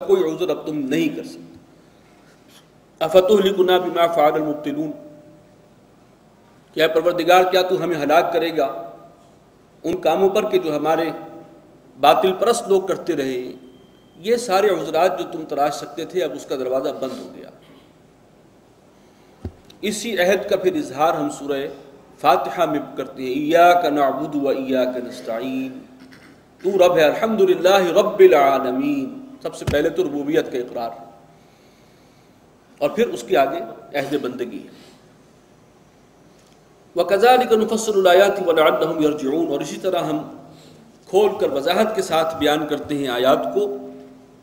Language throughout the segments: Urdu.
کوئی عذر اب تم نہیں کر سکتے۔ افتہلکنا بما فعل المبطلون، کیا پروردگار کیا تو ہمیں ہلاک کرے گا ان کاموں پر کہ جو ہمارے باطل پرست لوگ کرتے رہے۔ یہ سارے عذرات جو تم تراش سکتے تھے اب اس کا دروازہ بند ہو گیا۔ اسی عہد کا پھر اظہار ہم سورہ فاتحہ میں کرتے ہیں، ایاک نعبد و ایاک نستعین، تو رب ہے، الحمدللہ رب العالمین۔ سب سے پہلے تو ربوبیت کا اقرار اور پھر اس کے آگے عہد بندگی۔ وَكَذَلِكَ نُفَصِّلُ الْآيَاتِ وَلَعَلَّهُمْ يَرْجِعُونَ، اور اسی طرح ہم کھول کر وضاحت کے ساتھ بیان کرتے ہیں آیات کو،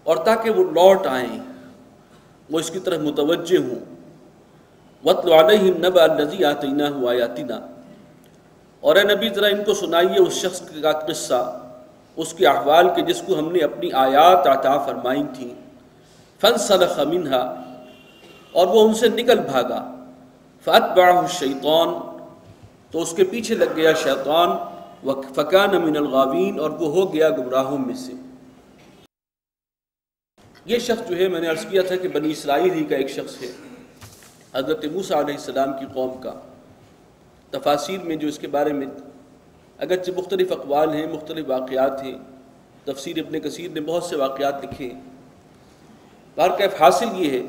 اور تاکہ وہ لوٹ آئیں، وہ اس کی طرف متوجہ ہوں۔ وَاتْلُ عَلَيْهِمْ نَبَأَ الَّذِي آتَيْنَاهُ آيَاتِنَا، اور اے نبی ذرا ان کو سنائیے اس شخص کا قصہ، اس کے احوال کے جس کو ہم نے اپنی آیات عطا فرمائی تھیں۔ فَانْسَلَخَ مِنْهَا، اور وہ ان سے نکل بھاگا۔ فَأَتْبَعَهُ الشَّيْطَانُ، تو اس کے پیچھے لگ گیا شیطان۔ فَكَانَ مِنَ الْغَاوِينَ، اور وہ ہو گیا گمراہوں میں سے۔ یہ شخص جو ہے، میں نے عرض کیا تھا کہ بنی اسرائیل ہی کا ایک شخص ہے، حضرت موسیٰ علیہ السلام کی قوم کا۔ تفاسیر میں جو اس کے بارے میں اگرچہ مختلف اقوال ہیں، مختلف واقعات ہیں، تفسیر ابن کثیر نے بہت سے واقعات لکھے ہیں۔ بہرکیف حاصل یہ ہے،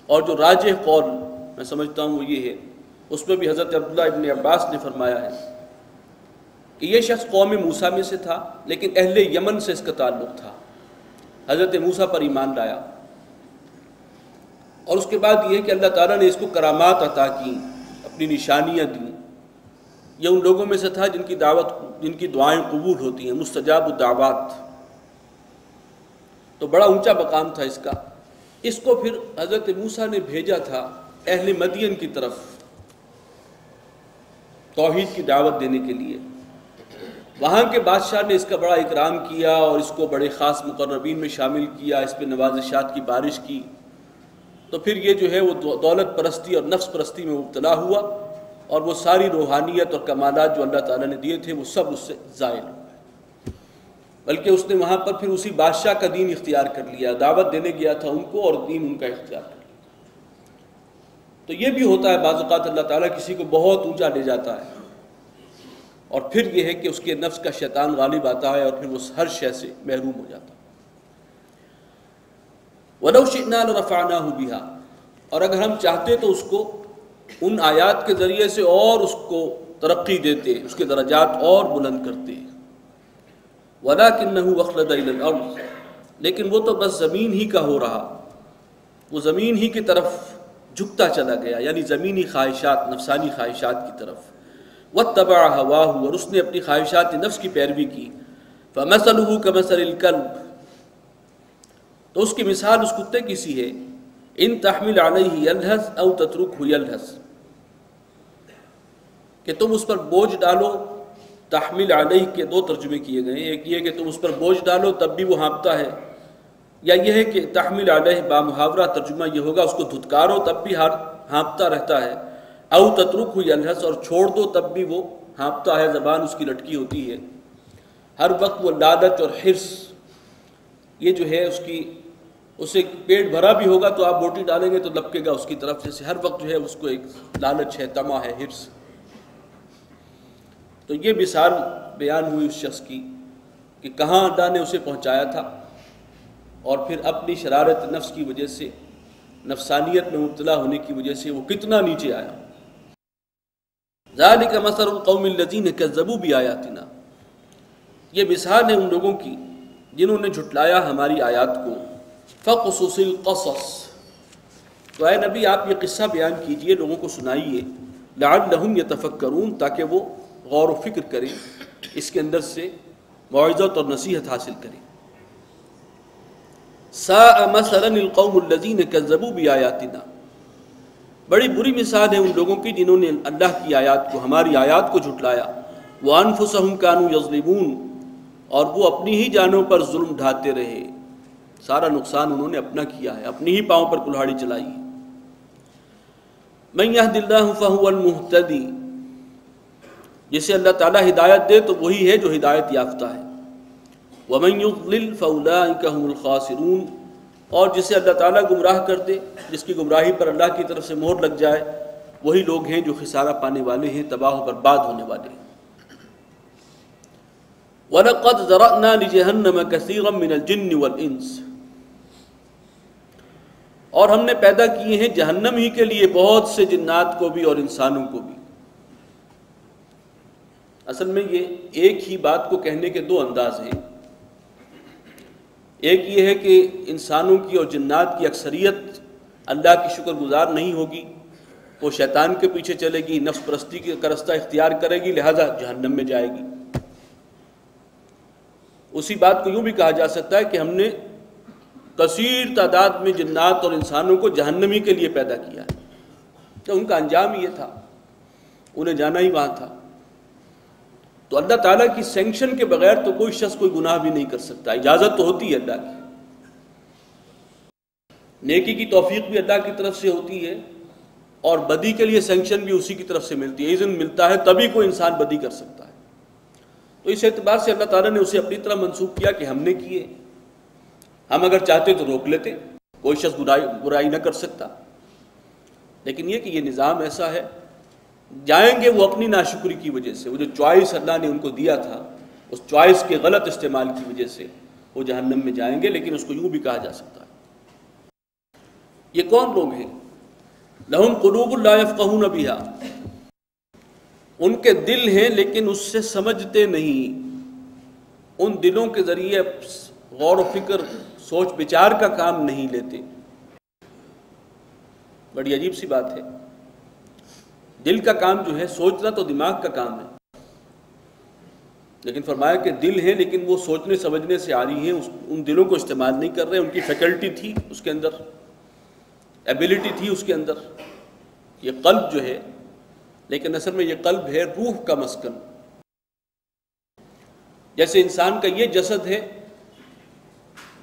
اور جو راجح قول میں سمجھتا ہوں وہ یہ ہے، اس میں بھی حضرت عبداللہ ابن عباس نے فرمایا ہے کہ یہ شخص قوم موسیٰ میں سے تھا، لیکن اہل یمن سے اس کا تعلق تھا۔ حضرت موسیٰ پر ایمان لایا، اور اس کے بعد یہ کہ اللہ تعالیٰ نے اس کو کرامات عطا کی، اپنی نشانیاں دیں۔ یہ ان لوگوں میں سے تھا جن کی دعائیں قبول ہوتی ہیں، مستجاب الدعوات، تو بڑا اونچا مقام تھا اس کا۔ اس کو پھر حضرت موسیٰ نے بھیجا تھا اہل مدین کی طرف توحید کی دعوت دینے کے لیے۔ وہاں کے بادشاہ نے اس کا بڑا اکرام کیا اور اس کو بڑے خاص مقربین میں شامل کیا، اس پہ نوازشات کی بارش کی۔ تو پھر یہ جو ہے وہ دولت پرستی اور نفس پرستی میں مبتلا ہوا، اور وہ ساری روحانیت اور کمالات جو اللہ تعالیٰ نے دیے تھے وہ سب اس سے زائل ہو گئے۔ بلکہ اس نے وہاں پر پھر اسی بادشاہ کا دین اختیار کر لیا، دعوت دینے گیا تھا ان کو اور دین ان کا اختیار کر لیا۔ تو یہ بھی ہوتا ہے بعض اوقات اللہ تعالیٰ کسی کو بہت اونچا لے جاتا ہے، اور پھر یہ ہے کہ اس کے نفس کا شیطان غالب آتا ہے اور پھر وہ ہر شے سے محروم ہو جاتا ہے۔ وَلَوْ شِئْنَا لَرَفَعْنَاهُ بِهَا، اور اگر ہم چاہتے تو اس کو ان آیات کے ذریعے سے اور اس کو ترقی دیتے، اس کے درجات اور بلند کرتے۔ وَلَكِنَّهُ أَخْلَدَ إِلَى الْأَرْضِ، لیکن وہ تو بس زمین ہی کا ہو رہا، وہ زمین ہی کی طرف جھکتا چلا گیا، یعنی زمینی خواہشات، نفسانی خواہشات کی طرف۔ وَاتَّبَعَ هَوَاهُ، اور اس نے اپنی خواہشات نفس کی پیروی کی۔ فَمَثَلُهُ كَمَثَلِ الْكَلْبِ، تو اس کی مثال اس کتے کی سی ہے، ان تحمل علیہ یلہث او تترکہ یلہث، کہ تم اس پر بوجھ ڈالو۔ تحمل علیہ کے دو ترجمے کیے گئے ہیں، ایک یہ کہ تم اس پر بوجھ ڈالو تب بھی وہ ہانپتا ہے، یا یہ ہے کہ تحمل علیہ بامحاورہ ترجمہ یہ ہوگا اس کو دھتکارو تب بھی ہانپتا رہتا ہے، او تترکہ یلہث، اور چھوڑ دو تب بھی وہ ہانپتا ہے، زبان اس کی لٹکی ہوتی ہے۔ ہر وقت وہ لالچ اور حرص، یہ جو ہے اسے پیٹ بھرا بھی ہوگا تو آپ بوٹی ڈالیں گے تو لپکے گا اس کی طرف، جیسے ہر وقت جو ہے اس کو ایک لالچ ہے، طمع ہے، حرص۔ تو یہ مثال بیان ہوئی اس شخص کی کہ کہاں اللہ نے اسے پہنچایا تھا، اور پھر اپنی شرارت نفس کی وجہ سے، نفسانیت میں مبتلا ہونے کی وجہ سے وہ کتنا نیچے آیا۔ ذَلِكَ مَثَلُ الْقَوْمِ الَّذِينَ كَذَّبُوا بِآيَاتِنَا، یہ مثال ہے ان لوگوں کی جنہوں نے جھٹلایا ہماری آیات کو۔ فَقْصُصِ الْقَصَصِ، تو اے نبی آپ یہ قصہ بیان کیجئے، لوگوں کو سنائیے۔ لَعَلَّهُمْ يَتَفَكَّرُونَ، تاکہ وہ غور و فکر کریں، اس کے اندر سے موعظت اور نصیحت حاصل کریں۔ سَاءَ مَثَلًا الْقَوْمُ الَّذِينَ كَذَّبُوا بِآيَاتِنَا، بڑی بری مثال ہے ان لوگوں کی جنہوں نے اللہ کی آیات کو، ہماری آیات کو جھٹلایا۔ وَأَنفُسَهُمْ كَانُوا يَظْلِمُونَ، اور وہ اپنی ہی جانوں پر ظلم ڈھاتے رہے، سارا نقصان انہوں نے اپنا کیا ہے، اپنی ہی پاؤں پر کلہاڑی چلائی۔ مَن يَهْدِ اللَّهُ فَهُوَ الْمُهْتَدِي، جسے اللہ تعالیٰ ہدایت دے تو وہی ہے جو ہدایت یافتہ ہے۔ وَمَن يُضْلِلْ فَأُولَٰئِكَ هُمُ الْخَاسِرُونَ، اور جسے اللہ تعالیٰ گمراہ کر دے، جس کی گمراہی پر اللہ کی طرف سے مہر لگ جائے، وہی لوگ ہیں جو خسارہ پانے والے ہیں، تباہ و برباد ہونے والے ہیں۔ وَلَقَدْ ذَرَأْنَا لِجَهَنَّمَ كَثِيرًا مِنَ الْجِنِّ وَالْإِنسِ، اور ہم نے پیدا کیے ہیں جہنم ہی کے لیے بہت سے جنات کو بھی اور انسانوں کو بھی۔ اصل میں یہ ایک ہی بات کو کہنے کے دو انداز ہیں۔ ایک یہ ہے کہ انسانوں کی اور جنات کی اکثریت اللہ کی شکر گزار نہیں ہوگی، وہ شیطان کے پیچھے چلے گی، نفس پرستی کا رستہ اختیار کرے گی، لہذا جہنم میں جائے گی۔ اسی بات کو یوں بھی کہا جا سکتا ہے کہ ہم نے کثیر تعداد میں جنات اور انسانوں کو جہنمی کے لیے پیدا کیا ہے، کہ ان کا انجام یہ تھا، انہیں جانا ہی وہاں تھا۔ تو اللہ تعالیٰ کی سینکشن کے بغیر تو کوئی شخص کوئی گناہ بھی نہیں کر سکتا، اجازت تو ہوتی ہے اللہ کی، نیکی کی توفیق بھی اللہ کی طرف سے ہوتی ہے، اور بدی کے لیے سینکشن بھی اسی کی طرف سے ملتی ہے، اذن ملتا ہے تبھی کوئی انسان بدی کر سکتا ہے۔ تو اس اعتبار سے اللہ تعالیٰ نے اسے اپنی طرح منسوخ کیا کہ ہم نے کیے، ہم اگر چاہتے تو روک لیتے، کوئی شخص برائی نہ کر سکتا، لیکن یہ کہ یہ نظام ایسا ہے، جائیں گے وہ اپنی ناشکری کی وجہ سے، وہ جو چوائس اللہ نے ان کو دیا تھا اس چوائس کے غلط استعمال کی وجہ سے وہ جہنم میں جائیں گے۔ لیکن اس کو یوں بھی کہا جا سکتا ہے، یہ کون لوگ ہیں؟ لہم قلوب لا یفقہون بہا، ان کے دل ہیں لیکن اس سے سمجھتے نہیں، ان دلوں کے ذریعے غور و فکر، سوچ بچار کا کام نہیں لیتے۔ بڑی عجیب سی بات ہے، دل کا کام جو ہے، سوچنا تو دماغ کا کام ہے، لیکن فرمایا کہ دل ہیں لیکن وہ سوچنے سمجھنے سے عاری ہیں، ان دلوں کو استعمال نہیں کر رہے، ان کی فیکلٹی تھی اس کے اندر، ایبیلٹی تھی اس کے اندر، یہ قلب جو ہے، لیکن اصل میں یہ قلب ہے روح کا مسکن۔ جیسے انسان کا یہ جسد ہے،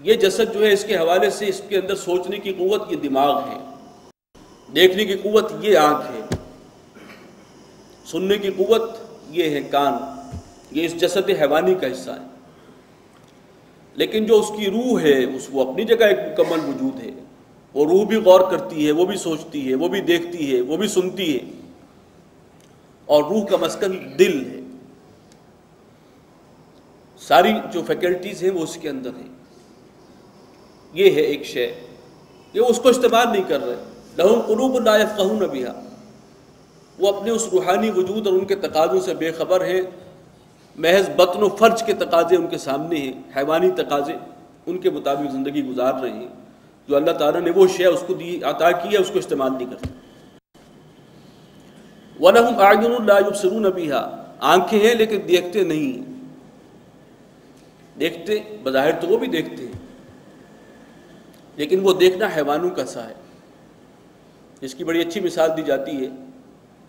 یہ جسد جو ہے اس کے حوالے سے اس کے اندر سوچنے کی قوت یہ دماغ ہے، دیکھنے کی قوت یہ آنکھ ہے، سننے کی قوت یہ ہے کان، یہ اس جسد حیوانی کا حصہ ہے۔ لیکن جو اس کی روح ہے وہ اپنی جگہ ایک مکمل وجود ہے، وہ روح بھی غور کرتی ہے، وہ بھی سوچتی ہے، وہ بھی دیکھتی ہے، وہ بھی سنتی ہے، اور روح کا مسکن دل ہے، ساری جو فیکلٹیز ہیں وہ اس کے اندر ہیں۔ یہ ہے ایک شے، یہ اس کو استعمال نہیں کر رہے۔ لہم قلوب لا یفقہون بہا، وہ اپنے اس روحانی وجود اور ان کے تقاضوں سے بے خبر ہیں، محض بطن و فرج کے تقاضے ان کے سامنے ہیں، حیوانی تقاضے، ان کے مطابق زندگی گزار رہے ہیں۔ جو اللہ تعالیٰ نے وہ شے اس کو عطا کی ہے اس کو استعمال نہیں کرتے۔ وَلَهُمْ أَعْيُنٌ لَا يُبْصِرُونَ بِهَا، آنکھیں ہیں لیکن دیکھتے نہیں، دیکھتے بظاہر تو وہ بھی دیکھتے ہیں لیکن وہ دیکھنا حیوانوں کا سا ہے۔ اس کی بڑی اچھی مثال دی جاتی ہے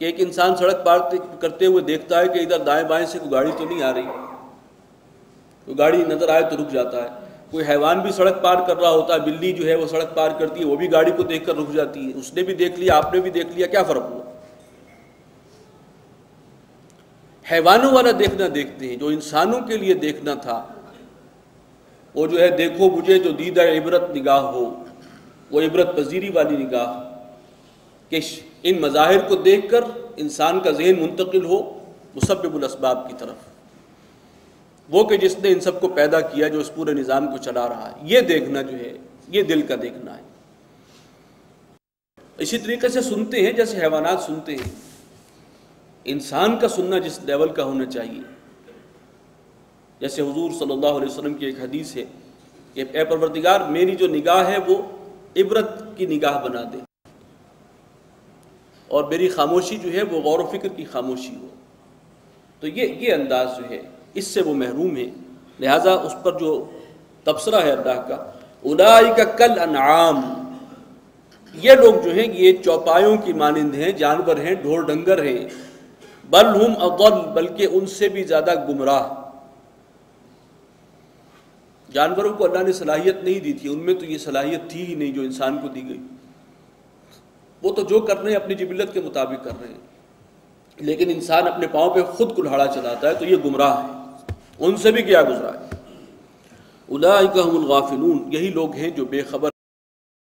کہ ایک انسان سڑک پار کرتے ہوئے دیکھتا ہے کہ ادھر دائیں بائیں سے کوئی گاڑی تو نہیں آ رہی، کوئی گاڑی نظر آئے تو رک جاتا ہے، کوئی حیوان بھی سڑک پار کر رہا ہوتا ہے، بلی جو ہے وہ سڑک پار کرتی ہے، وہ بھی گاڑی کو دیکھ کر رک جاتی ہے، اس نے بھی دیکھ لیا، آپ نے بھی دیکھ لیا، کیا فرق ہوا؟ حیوانوں والا دیکھنا دیکھتے ہیں، جو انسانوں کے لیے دیکھنا تھا وہ جو ہے دیکھو مجھے جو دیدہ عبرت نگاہ ہو، وہ عبرت پذیری والی نگاہ، کہ ان مظاہر کو دیکھ کر انسان کا ذہن منتقل ہو مسبب الاسباب کی طرف، وہ کہ جس نے ان سب کو پیدا کیا، جو اس پورے نظام کو چلا رہا ہے، یہ دیکھنا جو ہے یہ دل کا دیکھنا ہے۔ اسی طریقے سے سنتے ہیں جیسے حیوانات سنتے ہیں، انسان کا سننا جس لیول کا ہونا چاہیے، جیسے حضور صلی اللہ علیہ وسلم کی ایک حدیث ہے کہ اے پروردگار میری جو نگاہ ہے وہ عبرت کی نگاہ بنا دے، اور میری خاموشی جو ہے وہ غور و فکر کی خاموشی ہو۔ تو یہ انداز جو ہے اس سے وہ محروم ہے، لہٰذا اس پر جو تبصرہ ہے اللہ کا، اولئک کالانعام، یہ لوگ جو ہیں یہ چوپایوں کی مانند ہیں، جانور ہیں، ڈھور ڈنگر ہیں، بل ہم اضل، بلکہ ان سے بھی زیادہ گمراہ۔ جانوروں کو اللہ نے صلاحیت نہیں دی تھی، ان میں تو یہ صلاحیت تھی ہی نہیں جو انسان کو دی گئی، وہ تو جو کر رہے ہیں اپنی جبلت کے مطابق کر رہے ہیں، لیکن انسان اپنے پاؤں پہ خود کلہاڑا چلاتا ہے تو یہ گمراہ ہے، ان سے بھی کیا گزرا ہے۔ اولئک هم الغافلون، یہی لوگ ہیں جو بے خبر